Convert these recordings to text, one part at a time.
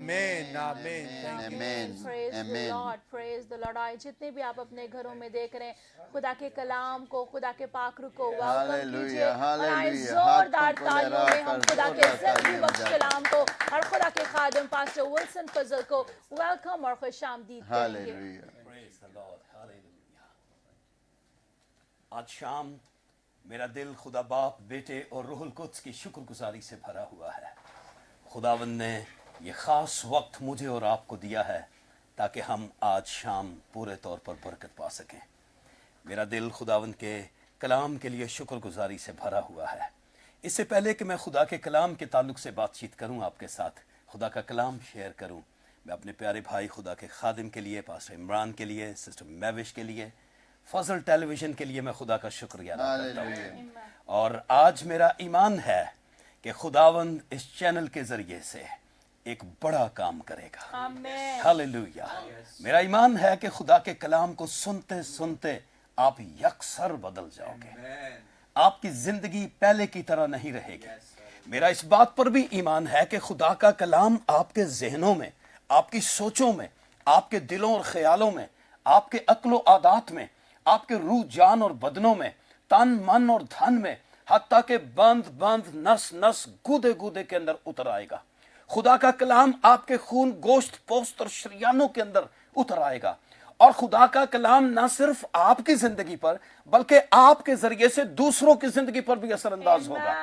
آمین آمین پریز دی لارڈ آئے جتنے بھی آپ اپنے گھروں میں دیکھ رہے ہیں خدا کے کلام کو خدا کے پاک روح کو ویلکم کیجئے اور آئے زوردار تالیوں میں ہم خدا کے زندگی بخش کلام کو اور خدا کے خادم پاسٹر ولسن فضل کو ویلکم اور خوش آمدید کریں گے. آج شام میرا دل خدا باپ بیٹے اور روح القدس کی شکر گزاری سے بھرا ہوا ہے. خداوند نے یہ خاص وقت مجھے اور آپ کو دیا ہے تاکہ ہم آج شام پورے طور پر برکت پا سکیں. میرا دل خداوند کے کلام کے لیے شکر گزاری سے بھرا ہوا ہے. اس سے پہلے کہ میں خدا کے کلام کے تعلق سے بات چیت کروں آپ کے ساتھ, خدا کا کلام شیئر کروں, میں اپنے پیارے بھائی خدا کے خادم کے لیے, پاسٹر عمران کے لیے, سسٹر میوش کے لیے, فضل ٹیلی ویژن کے لیے میں خدا کا شکریہ ادا کرتا ہوں. اور آج میرا ایمان ہے کہ خداوند اس چینل کے ذریعے سے ایک بڑا کام کرے گا. ہاللویا. میرا ایمان ہے کہ خدا کے کلام کو سنتے سنتے آپ یکسر بدل جاؤ گے. آپ کی زندگی پہلے کی طرح نہیں رہے گی. میرا اس بات پر بھی ایمان ہے کہ خدا کا کلام آپ کے ذہنوں میں, آپ کی سوچوں میں, آپ کے دلوں اور خیالوں میں, آپ کے عقل و عادات میں, آپ کے روح جان اور بدنوں میں, تن من اور دھن میں, حتیٰ کہ بند بند نس نس گودے گودے کے اندر اتر آئے گا. خدا کا کلام آپ کے خون گوشت پوست اور شریانوں کے اندر اتر آئے گا. اور خدا کا کلام نہ صرف آپ کی زندگی پر بلکہ آپ کے ذریعے سے دوسروں کی زندگی پر بھی اثر انداز ہوگا.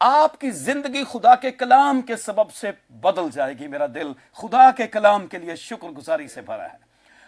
آپ کی زندگی خدا کے کلام کے سبب سے بدل جائے گی. میرا دل خدا کے کلام کے لیے شکر گزاری سے بھرا ہے.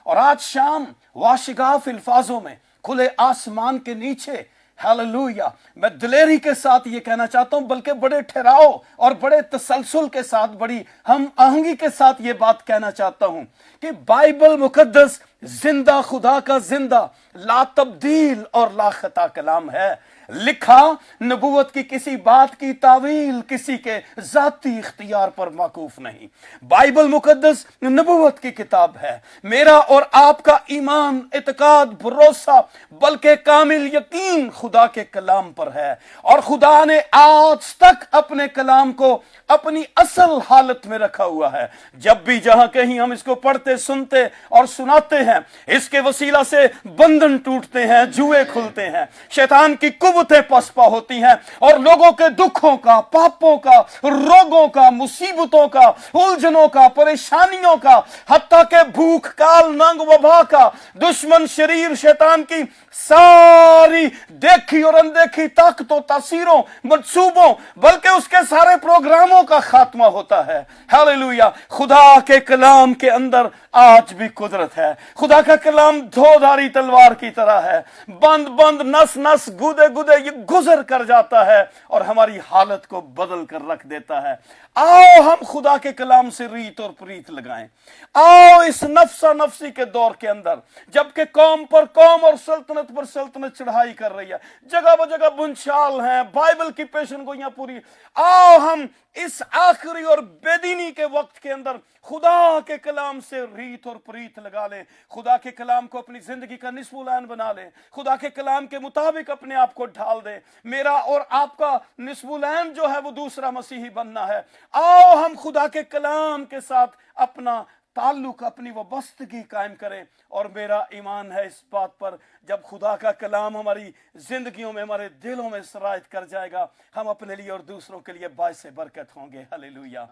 اور آج شام واشگاف الفاظوں میں کھلے آسمان کے نیچے ہاللویا میں دلیری کے ساتھ یہ کہنا چاہتا ہوں, بلکہ بڑے ٹھہراؤ اور بڑے تسلسل کے ساتھ, بڑی ہم آہنگی کے ساتھ یہ بات کہنا چاہتا ہوں کہ بائبل مقدس زندہ خدا کا زندہ لا تبدیل اور لا خطا کلام ہے. لکھا نبوت کی کسی بات کی تعویل کسی کے ذاتی اختیار پر موقوف نہیں. بائبل مقدس نبوت کی کتاب ہے. میرا اور آپ کا ایمان, اعتقاد, بھروسہ بلکہ کامل یقین خدا کے کلام پر ہے. اور خدا نے آج تک اپنے کلام کو اپنی اصل حالت میں رکھا ہوا ہے. جب بھی جہاں کہیں ہم اس کو پڑھتے سنتے اور سناتے ہیں, اس کے وسیلہ سے بندھن ٹوٹتے ہیں, جوئے کھلتے ہیں, شیطان کی قوتیں پسپا ہوتی ہیں اور لوگوں کے دکھوں کا, پاپوں کا, روگوں کا, مصیبتوں کا, الجھنوں کا, پریشانیوں کا, حتیٰ کہ بھوک کال ننگ وبا کا, دشمن شریر شیطان کی ساری دیکھی اور اندیکھی طاقتوں, تاثیروں, منصوبوں, بلکہ اس کے سارے پروگراموں کا خاتمہ ہوتا ہے. ہاللویا. خدا کے کلام کے اندر آج بھی قدرت ہے. خدا کا کلام دھودھاری تلوار کی طرح ہے. بند بند نس نس گودے گودے یہ گزر کر جاتا ہے اور ہماری حالت کو بدل کر رکھ دیتا ہے. آؤ ہم خدا کے کلام سے ریت اور پریت لگائیں. آؤ اس نفسا نفسی کے دور کے اندر جبکہ قوم پر قوم اور سلطنت پر سلطنت چڑھائی کر رہی ہے, جگہ بجگہ بنچال ہیں, بائبل کی پیشن گوئیاں پوری, آؤ ہم اس آخری اور بے دینی کے وقت کے اندر خدا کے کلام سے ریت اور پریت لگا لیں. خدا کے کلام کو اپنی زندگی کا نصف العین بنا لیں. خدا کے کلام کے مطابق اپنے آپ کو ڈھال دیں. میرا اور آپ کا نصف العین جو ہے وہ دوسرا مسیحی بننا ہے. آؤ ہم خدا کے کلام کے ساتھ اپنا تعلق, اپنی وابستگی قائم کریں. اور میرا ایمان ہے اس بات پر جب خدا کا کلام ہماری زندگیوں میں, ہمارے دلوں میں سرایت کر جائے گا, ہم اپنے لیے اور دوسروں کے لیے باعث برکت ہوں گے. ہاللویا.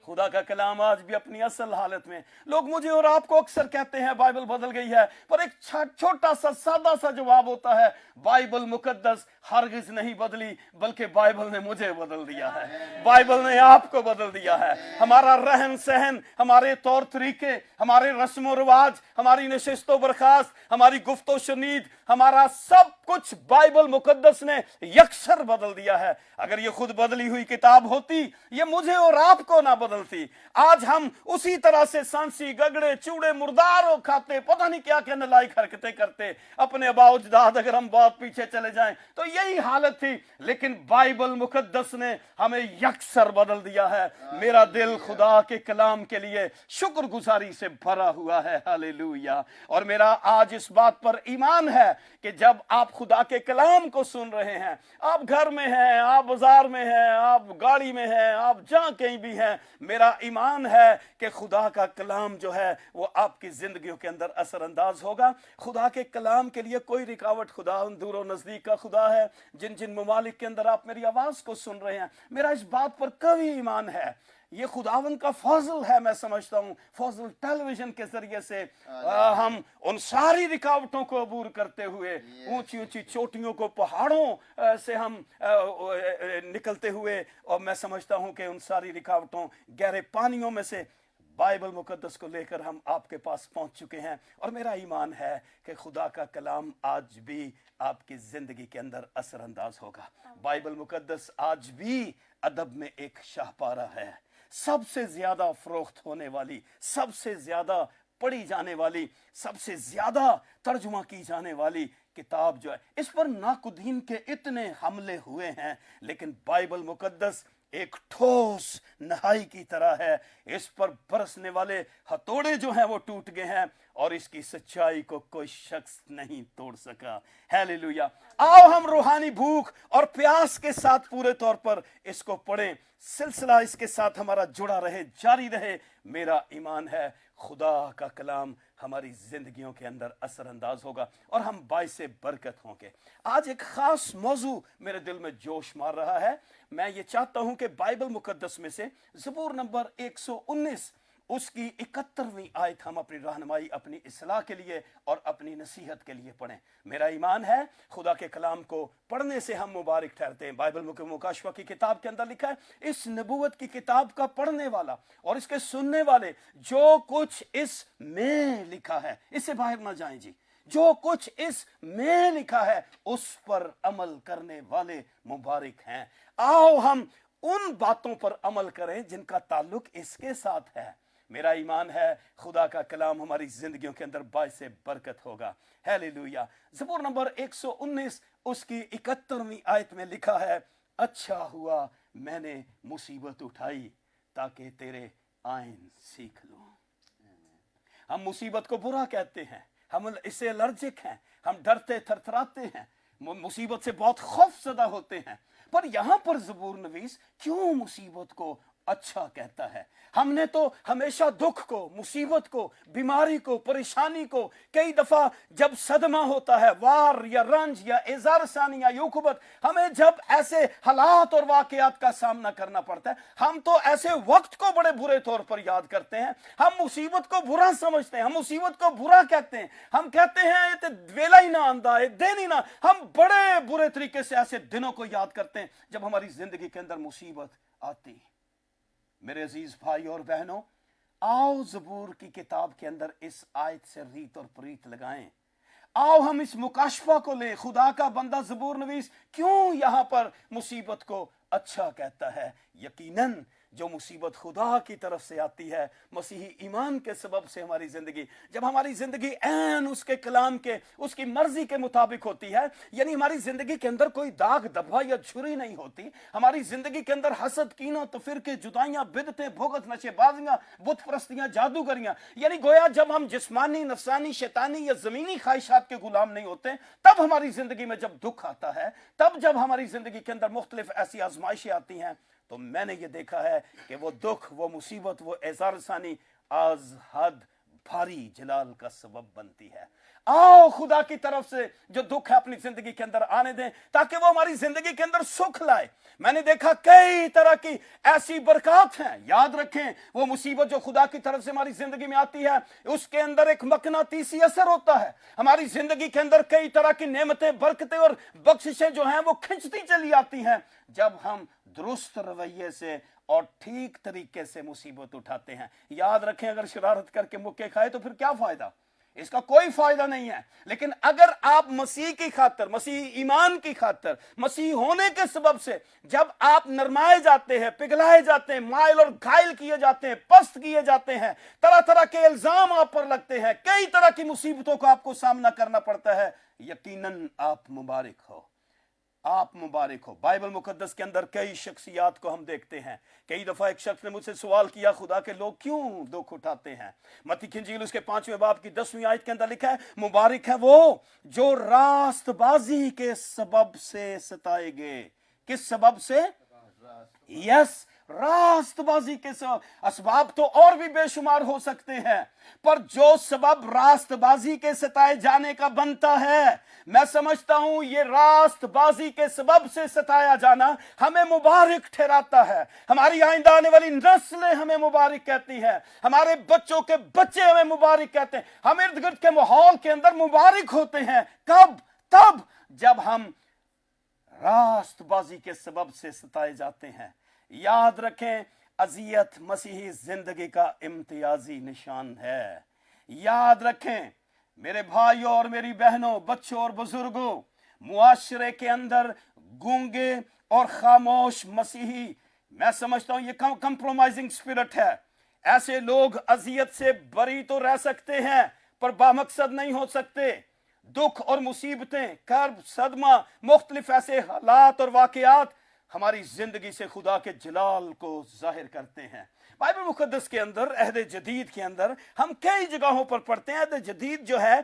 خدا کا کلام آج بھی اپنی اصل حالت میں. لوگ مجھے اور آپ کو اکثر کہتے ہیں بائبل بدل گئی ہے, پر ایک چھوٹا سا سادہ سا جواب ہوتا ہے, بائبل مقدس ہرگز نہیں بدلی, بلکہ بائبل نے مجھے بدل دیا ہے, بائبل نے آپ کو بدل دیا ہے. ہمارا رہن سہن, ہمارے طور طریقے, ہمارے رسم و رواج, ہماری نشست و برخاست, ہماری گفت و شنید, ہمارا سب کچھ بائبل مقدس نے یکسر بدل دیا ہے. اگر یہ خود بدلی ہوئی کتاب ہوتی, یہ مجھے اور آپ کو نہ بدلتی. آج ہم اسی طرح سے سانسی, گگڑے, چوڑے, مرداروں کھاتے, پتہ نہیں کیا کیا نالائق حرکتیں کرتے. اپنے آباء و اجداد اگر ہم بہت پیچھے چلے جائیں تو یہی حالت تھی, لیکن بائبل مقدس نے ہمیں یکسر بدل دیا ہے. میرا دل خدا کے کلام کے لیے شکر گزاری سے भरा हुआ है। हालेलुया। और मेरा आज इस बात पर ईमान है कि जब आप खुदा के कलाम को सुन रहे हैं, आप घर में हैं, आप बाजार में हैं, आप गाड़ी में हैं, आप जहां कहीं भी हैं, मेरा ईमान है कि खुदा का कलाम जो है वो आपकी जिंदगियों के अंदर असरअंदाज होगा। खुदा के कलाम के लिए कोई रुकावट, खुदा दूर और नजदीक का खुदा है। जिन जिन ममालिक के अंदर आप मेरी आवाज को सुन रहे हैं, मेरा इस बात पर कभी ईमान है, ये खुदावन का फजल है। मैं समझता हूँ फजल टेलीविजन के जरिए से हम उन सारी रुकावटों को अबूर करते हुए ऊंची ऊंची चोटियों को, पहाड़ों से हम निकलते हुए, और मैं समझता हूँ कि उन सारी रुकावटों, गहरे पानियों में से बाइबल मुकद्दस को लेकर हम आपके पास पहुंच चुके हैं। और मेरा ईमान है कि खुदा का कलाम आज भी आपकी जिंदगी के अंदर असरअंदाज होगा। बाइबल मुकद्दस आज भी अदब में एक शाहपारा है। सबसे ज्यादा फरोख्त होने वाली, सबसे ज्यादा पढ़ी जाने वाली, सबसे ज्यादा तर्जुमा की जाने वाली किताब जो है, इस पर नाकुदीन के इतने हमले हुए हैं, लेकिन बाइबल मुकद्दस एक ठोस नहाई की तरह है। इस पर बरसने वाले हथौड़े जो हैं वो टूट गए हैं और इसकी सच्चाई को कोई शख्स नहीं तोड़ सका। हालेलुया। आओ हम रूहानी भूख और प्यास के साथ पूरे तौर पर इसको पढ़ें। सिलसिला इसके साथ हमारा जुड़ा रहे, जारी रहे। मेरा ईमान है खुदा का कलाम हमारी जिंदगियों के अंदर असरअंदाज होगा और हम बाइसे बरकत होंगे। आज एक खास मौजू मेरे दिल में जोश मार रहा है। मैं ये चाहता हूं कि बाइबल मुकद्दस में से ज़बूर नंबर 119 उसकी 71वीं आयत हम अपनी रहनुमाई, अपनी इस्लाह के लिए और अपनी नसीहत के लिए पढ़ें। मेरा ईमान है खुदा के कलाम को पढ़ने से हम मुबारक ठहरते हैं। बाइबल मुकाशवा की किताब के अंदर लिखा है, इस नबूवत की किताब का पढ़ने वाला और इसके सुनने वाले, जो कुछ इस में लिखा है, इससे बाहर ना जाएं जी, जो कुछ इस में लिखा है उस पर अमल करने वाले मुबारक हैं। आओ हम उन बातों पर अमल करें जिनका ताल्लुक इसके साथ है। मेरा ईमान है खुदा का कलाम हमारी जिंदगियों के अंदर बाइसे बरकत होगा। हालेलुया। ज़बूर नंबर 119 उसकी 71वीं आयत में लिखा है, अच्छा हुआ मैंने मुसीबत उठाई ताकि तेरे आइन सीख लूं। हम मुसीबत को बुरा कहते हैं, हम इससे एलर्जिक हैं, हम डरते थरथराते हैं, मुसीबत से बहुत खौफजदा होते हैं। पर यहां पर ज़बूर नवीस क्यों मुसीबत को अच्छा कहता है? हमने तो हमेशा दुख को, मुसीबत को, बीमारी को, परेशानी को, कई दफा जब सदमा होता है, वार या रंज या एजारसानी या युकुबत, हमें जब ऐसे हालात और वाकयात का सामना करना पड़ता है, हम तो ऐसे वक्त को बड़े बुरे तौर पर याद करते हैं। हम मुसीबत को बुरा समझते हैं, हम मुसीबत को बुरा कहते हैं, हम कहते हैं ये तो वेला ही ना आंदा है, दिन ही ना। हम बड़े बुरे तरीके से ऐसे दिनों को याद करते हैं जब हमारी जिंदगी के अंदर मुसीबत आती। मेरे अजीज भाई और बहनों, आओ ज़बूर की किताब के अंदर इस आयत से रीत और प्रीत लगाएं। आओ हम इस मुकाशफा को ले। खुदा का बंदा ज़बूर नवीस क्यों यहां पर मुसीबत को अच्छा कहता है? यकीनन जो मुसीबत खुदा की तरफ से आती है, मसीही ईमान के सबब से हमारी जिंदगी, जब हमारी जिंदगी ऐन उसके कलाम के, उसकी मर्जी के मुताबिक होती है, यानी हमारी जिंदगी के अंदर कोई दाग दबा या छुरी नहीं होती, हमारी जिंदगी के अंदर हसद, कीना, तफिरके, जुदाइयां, बिदतें, भुगत, नशेबाजियां, बुत परस्तियां, जादूगरियां, यानी गोया जब हम जिस्मानी, नफसानी, शैतानी या जमीनी ख्वाहिशात के गुलाम नहीं होते, तब हमारी जिंदगी में जब दुख आता है, तब जब हमारी जिंदगी के अंदर मुख्तलिफ ऐसी आजमाइशें आती हैं, तो मैंने ये देखा है कि वो दुख, वो मुसीबत, वो एजारसानी आज हद भारी जलाल का सबब बनती है। आओ खुदा की तरफ से जो दुख है अपनी जिंदगी के अंदर आने दें ताकि वो हमारी जिंदगी के अंदर सुख लाए। मैंने देखा कई तरह की ऐसी बरकत हैं। याद रखें, वो मुसीबत जो खुदा की तरफ से हमारी जिंदगी में आती है, उसके अंदर एक मकनातीसी असर होता है। हमारी जिंदगी के अंदर कई तरह की नेमतें, बरकतें और बख्शिशें जो हैं वो खिंचती चली आती हैं जब हम दुरुस्त रवैये से और ठीक तरीके से मुसीबत उठाते हैं। याद रखें, अगर शरारत करके मुक्के खाए तो फिर क्या फायदा? इसका कोई फायदा नहीं है। लेकिन अगर आप मसीह की खातिर, मसीह ईमान की खातिर, मसीह होने के सबब से जब आप नरमाए जाते हैं, पिघलाए जाते हैं, माइल और घायल किए जाते हैं, पस्त किए जाते हैं, तरह तरह के इल्जाम आप पर लगते हैं, कई तरह की मुसीबतों का आपको सामना करना पड़ता है, यकीनन आप मुबारक हो। आप मुबारक हो। बाइबल मुकद्दस के अंदर कई शख्सियात को हम देखते हैं। कई दफा एक शख्स ने मुझसे सवाल किया, खुदा के लोग क्यों दुख उठाते हैं? मत्ती की इंजील उसके 5वें बाब की 10वीं आयत के अंदर लिखा है, मुबारक है वो जो रास्तबाजी के सबब से सताए गए। किस सबब से? यस, रास्तबाजी के सबब। असबाब तो और भी बेशुमार हो सकते हैं, पर जो सबब रास्तबाजी के सताए जाने का बनता है, मैं समझता हूं ये रास्तबाजी के सबब से सताया जाना हमें मुबारक ठहराता है। हमारी आइंदा आने वाली नस्लें हमें मुबारक कहती हैं, हमारे बच्चों के बच्चे हमें मुबारक कहते हैं, हम इर्द गिर्द के माहौल के अंदर मुबारक होते हैं। कब? तब जब हम रास्तबाजी के सबब से सताए जाते हैं। याद रखें, अजियत मसीही जिंदगी का इम्तियाजी निशान है। याद रखें मेरे भाइयों और मेरी बहनों, बच्चों और बुजुर्गों, मुआशरे के अंदर गूंगे और खामोश मसीही, मैं समझता हूं ये कंप्रोमाइजिंग स्पिरिट है। ऐसे लोग अजियत से बरी तो रह सकते हैं, पर बामकसद नहीं हो सकते। दुख और मुसीबतें, कर्ब, सदमा, मुख्तलिफ ऐसे हालात और वाकयात हमारी जिंदगी से खुदा के जलाल को जाहिर करते हैं। बाइबल मुकद्दस के अंदर, अहद जदीद के अंदर हम कई जगहों पर पढ़ते हैं, अहद जदीद जो है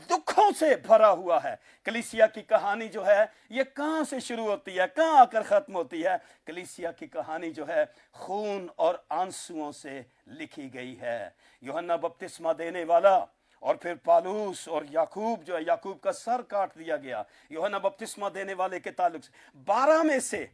दुखों से भरा हुआ है। कलीसिया की कहानी जो है ये कहां से शुरू होती है, कहां आकर खत्म होती है? कलीसिया की कहानी जो है खून और आंसुओं से लिखी गई है। यूहन्ना बपतिस्मा देने वाला और फिर पालूस और याकूब जो है, याकूब का सर काट दिया गया यूहन्ना बपतिस्मा देने वाले के ताल्लुक से। 12 में से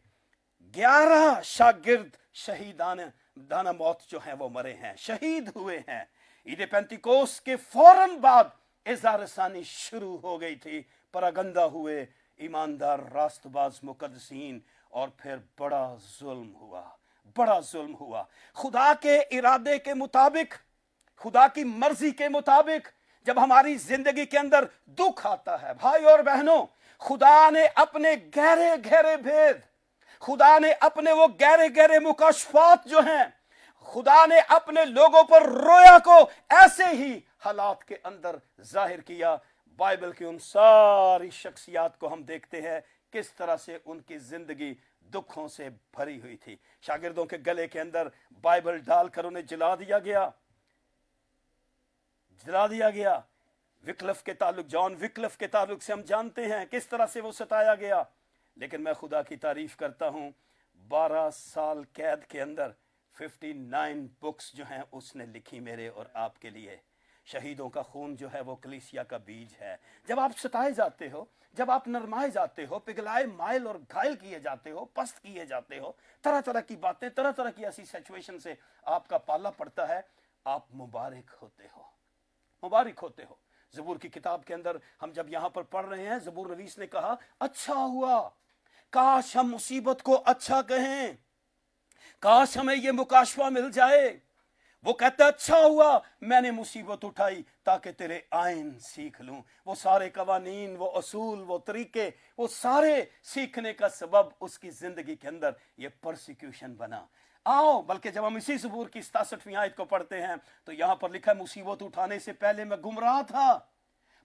11 शागिर्द शहीदाना मौत जो है वो मरे हैं, शहीद हुए हैं। ईद पेंतिकोस के फौरन बाद इज़ारसानी शुरू हो गई थी, परगंदा हुए ईमानदार रास्तबाज मुकद्दसीन, और फिर बड़ा जुल्म हुआ। खुदा के इरादे के मुताबिक, खुदा की मर्जी के मुताबिक जब हमारी जिंदगी के अंदर दुख आता है, भाई और बहनों, खुदा ने अपने गहरे गहरे भेद, खुदा ने अपने वो गहरे गहरे मुकाशफात जो हैं, खुदा ने अपने लोगों पर रोया को ऐसे ही हालात के अंदर जाहिर किया। बाइबल की उन सारी शख्सियात को हम देखते हैं किस तरह से उनकी जिंदगी दुखों से भरी हुई थी। शागिर्दों के गले के अंदर बाइबल डालकर उन्हें जला दिया गया। विक्लफ के ताल्लुक, जॉन विक्लफ के ताल्लुक से हम जानते हैं किस तरह से वो सताया गया। लेकिन मैं खुदा की तारीफ करता हूं, 12 साल कैद के अंदर 59 बुक्स जो हैं उसने लिखी मेरे और आपके लिए। शहीदों का खून जो है वो कलीसिया का बीज है। जब आप सताए जाते हो, जब आप नरमाए जाते हो, पिघलाए, माइल और घायल किए जाते हो, पस्त किए जाते हो, तरह तरह की बातें, तरह तरह की ऐसी सिचुएशन से आपका पाला पड़ता है, आप मुबारक होते हो। ज़बूर की किताब के अंदर हम जब यहां पर पढ़ रहे हैं, ज़बूर नवीस ने कहा, अच्छा हुआ, काश हम मुसीबत को अच्छा कहें, काश हमें ये मुकाशवा मिल जाए। वो कहता, अच्छा हुआ मैंने मुसीबत उठाई ताकि तेरे आइन सीख लूं। वो सारे कवानीन, वो असूल, वो तरीके, वो सारे सीखने का सबब उसकी जिंदगी के अंदर ये परसिक्यूशन बना। आओ, बल्कि जब हम इसी ज़बूर की 67वीं आयत को पढ़ते हैं तो यहां पर लिखा है, मुसीबत उठाने से पहले मैं गुमराह था,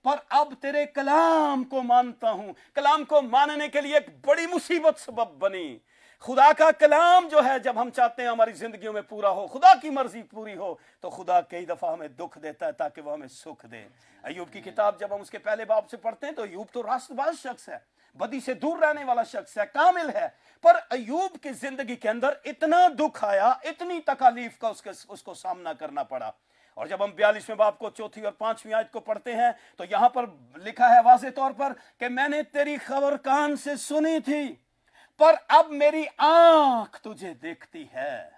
पर अब तेरे कलाम को मानता हूं। कलाम को मानने के लिए एक बड़ी मुसीबत सबब बनी। खुदा का कलाम जो है, जब हम चाहते हैं हमारी जिंदगियों में पूरा हो, खुदा की मर्जी पूरी हो, तो खुदा कई दफा हमें दुख देता है ताकि वह हमें सुख दे। अय्यूब की किताब जब हम उसके पहले बाब से पढ़ते हैं तो अय्यूब तो रास्तबाज शख्स है, बदी से दूर रहने वाला शख्स है, कामिल है, पर अय्यूब की जिंदगी के अंदर इतना दुख आया, इतनी तकालीफ का उसको सामना करना पड़ा। और जब हम 42वें बाब को 4थी और 5वीं आयत को पढ़ते हैं तो यहां पर लिखा है वाज़े तौर पर कि मैंने तेरी खबर कान से सुनी थी, पर अब मेरी आंख तुझे देखती है।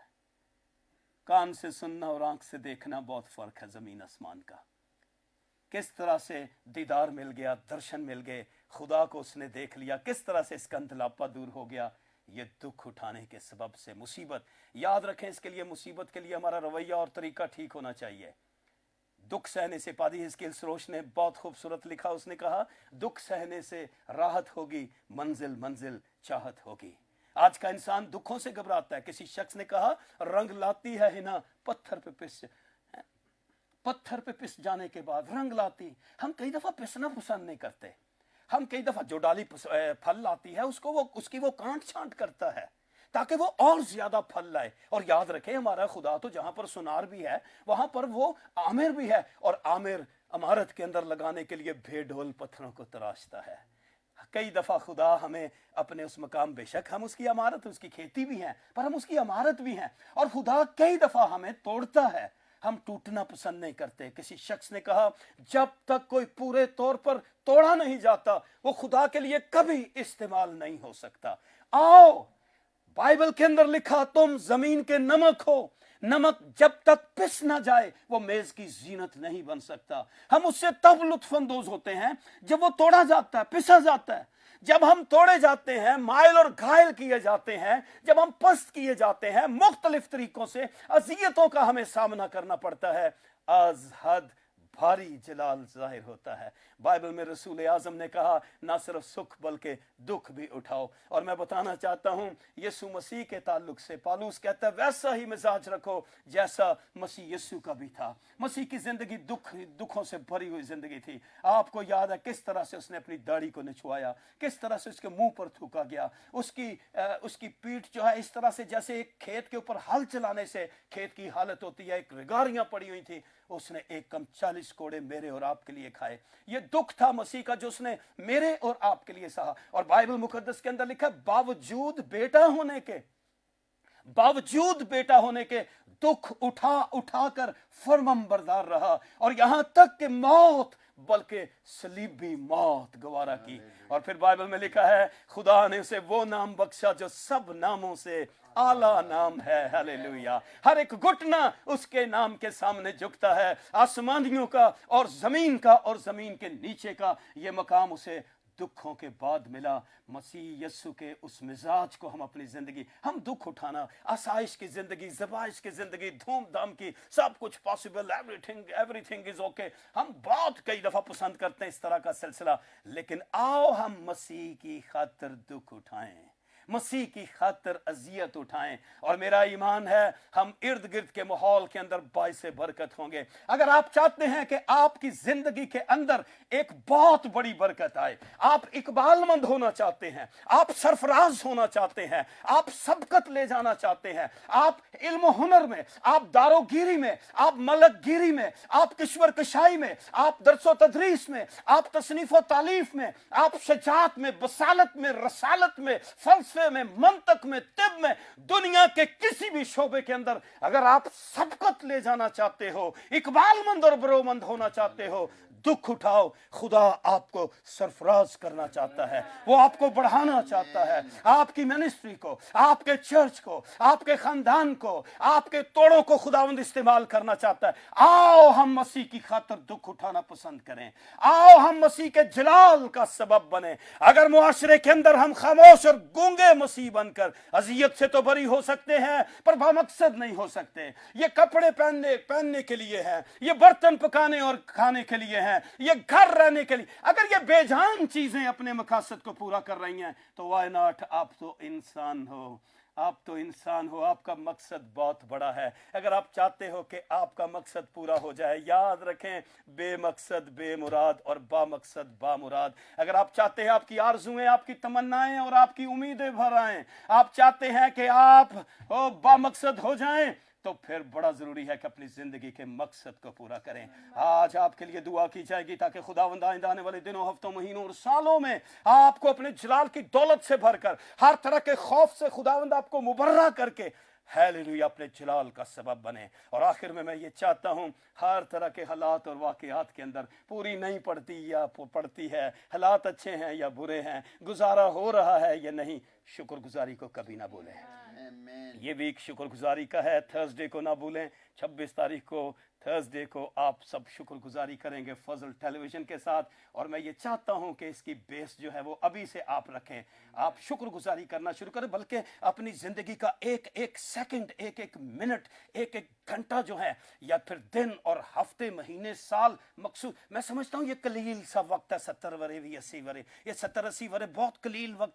कान से सुनना और आंख से देखना बहुत फर्क है, जमीन आसमान का। किस तरह से दीदार मिल गया, दर्शन मिल गए, खुदा को उसने देख लिया, किस तरह से इसका अंतलापा दूर हो गया, ये दुख उठाने के सबब से। मुसीबत, याद रखें, इसके लिए, मुसीबत के लिए हमारा रवैया और तरीका ठीक होना चाहिए। दुख सहने से, पादी हिजकिय्याह सरोश ने बहुत खूबसूरत लिखा, उसने कहा, दुख सहने से राहत होगी, मंजिल मंजिल चाहत होगी। आज का इंसान दुखों से घबराता है। किसी शख्स ने कहा, रंग लाती है हिना पत्थर पे पिस जाने के बाद रंग लाती। हम कई दफा पिसना पसंद नहीं करते, हम कई दफा जो डाली फल लाती है उसको उसकी वो कांट छांट करता है ताकि वो और ज्यादा फल लाए। और याद रखें हमारा खुदा तो जहां पर सुनार भी है वहां पर वो आमिर भी है, और आमिर इमारत के अंदर लगाने के लिए बेढोल पत्थरों को तराशता है। कई दफा खुदा हमें अपने उस मकाम, बेशक हम उसकी इमारत, उसकी खेती भी हैं, पर हम उसकी इमारत भी हैं, और खुदा कई दफा हमें तोड़ता है। हम टूटना पसंद नहीं करते। किसी शख्स ने कहा जब तक कोई पूरे तौर पर तोड़ा नहीं जाता वो खुदा के लिए कभी इस्तेमाल नहीं हो सकता। आओ, बाइबल के अंदर लिखा तुम जमीन के नमक हो, नमक जब तक पिस ना जाए वो मेज की जीनत नहीं बन सकता। हम उससे तब लुत्फानंदोज होते हैं जब वो तोड़ा जाता है, पिसा जाता है। जब हम तोड़े जाते हैं, माइल और घायल किए जाते हैं, जब हम पस्त किए जाते हैं, मुख्तलिफ तरीकों से अजियतों का हमें सामना करना पड़ता है, अज हद भारी जलाल जाहिर होता है। बाइबल में रसूल आजम ने कहा ना सिर्फ सुख बल्कि दुख भी उठाओ। और मैं बताना चाहता हूं यीशु मसीह के ताल्लुक से पौलुस कहता है वैसा ही मिजाज रखो जैसा मसीह यीशु का भी था। मसीह की जिंदगी दुखों से भरी हुई जिंदगी थी। आपको याद है किस तरह से उसने अपनी दाढ़ी को निचवाया, किस तरह से उसके मुंह पर थूका गया। उसकी पीठ जो है इस तरह से जैसे एक खेत के ऊपर हल चलाने से खेत की हालत होती है, एक रिगारियां पड़ी हुई थी। उसने एक कम 40 कोड़े मेरे और आपके लिए खाए। ये दुख था मसीह का जो उसने मेरे और आपके लिए सहा। और बाइबल मुकद्दस के अंदर लिखा बावजूद बेटा होने के दुख उठा कर फर्माबरदार रहा, और यहां तक कि मौत बल्कि सलीबी मौत गवारा की। और फिर बाइबल में लिखा है खुदा ने उसे वो नाम बख्शा जो सब नामों से आला नाम है। हालेलुया। हर एक घुटना उसके नाम के सामने झुकता है। आसमानियों का और जमीन का और जमीन के नीचे का ये मकाम उसे दुखों के बाद मिला। मसीह यीशु के उस मिजाज को हम अपनी जिंदगी, हम दुख उठाना, आसाइश की जिंदगी, ज़बाइश की जिंदगी, धूमधाम की, सब कुछ पॉसिबल, एवरीथिंग इज ओके, हम बहुत कई दफा पसंद करते हैं इस तरह का सिलसिला। लेकिन आओ हम मसीह की खातिर दुख उठाएं, मसीह की खातिर अजियत उठाएं। और मेरा ईमान है हम इर्द गिर्द के माहौल के अंदर बाइसे बरकत होंगे। अगर आप चाहते हैं कि आपकी जिंदगी के अंदर एक बहुत बड़ी बरकत आए, आप इकबालमंद होना चाहते हैं, आप सरफराज होना चाहते हैं, आप सबकत ले जाना चाहते हैं, आप इल्म हुनर में, आप दारोगिरी में, आप मलकगिरी में, आप किश्वर कशाई में, आप दरसो तदरीस में, आप तसनीफ व तालीफ में, आप शजात में, बसालत में, रसालत में, फलसफे में, मंतक में, तिब में, दुनिया के किसी भी शोबे के अंदर अगर आप सबकत ले जाना चाहते हो, इकबालमंद और बरोमंद होना चाहते हो, दुख उठाओ। खुदा आपको सरफराज करना चाहता है, वो आपको बढ़ाना चाहता है, आपकी मिनिस्ट्री को, आपके चर्च को, आपके खानदान को, आपके तोड़ों को खुदावंद इस्तेमाल करना चाहता है। आओ हम मसीह की खातिर दुख उठाना पसंद करें, आओ हम मसीह के जलाल का सबब बने। अगर मुआशरे के अंदर हम खामोश और गूंगे मसीह बनकर अजियत से तो बरी हो सकते हैं पर बामकसद नहीं हो सकते। ये कपड़े पहनने के लिए है, ये बर्तन पकाने और खाने के लिए है, ये घर रहने के लिए, अगर ये बेजान चीजें अपने मकसद को पूरा कर रही हैं तो व्हाई नॉट। आप तो इंसान हो, आप तो इंसान हो, आपका मकसद बहुत बड़ा है। अगर आप चाहते हो कि आपका मकसद पूरा हो जाए, याद रखें बेमकसद बेमुराद और बामकसद बामुराद। अगर आप चाहते हैं आपकी आरज़ुएं, आपकी तमन्नाएं और आपकी उम्मीदें भर आएं, आप चाहते हैं कि आप बामकसद हो जाएं, तो फिर बड़ा जरूरी है कि अपनी जिंदगी के मकसद को पूरा करें। आज आपके लिए दुआ की जाएगी ताकि खुदावंद आइंदा आने वाले दिनों, हफ्तों, महीनों और सालों में आपको अपने जलाल की दौलत से भरकर, हर तरह के खौफ से खुदावंद आपको मुबर्रा करके हालेलुया अपने जलाल का सबब बने। और आखिर में मैं ये चाहता हूँ हर तरह के हालात और वाक़यात के अंदर पूरी नहीं पड़ती या पड़ती है, हालात अच्छे हैं या बुरे हैं, गुजारा हो रहा है या नहीं, शुक्रगुजारी को कभी ना भूलें। ये वीक शुक्रगुजारी का है, थर्सडे को ना भूलें। 26 तारीख को थर्सडे को आप सब शुक्रगुजारी करेंगे फजल टेलीविजन के साथ। और मैं ये चाहता हूं कि इसकी बेस जो है वो अभी से आप रखें, आप शुक्रगुजारी करना शुरू करें, बल्कि अपनी जिंदगी का एक एक सेकंड, एक एक मिनट, एक एक घंटा जो है, या फिर दिन और हफ्ते, महीने, साल मकसूद, मैं समझता हूं ये कलील सा वक्त है। 70 वरे भी 80 वरे, ये 70-80 वरे बहुत कलील वक्त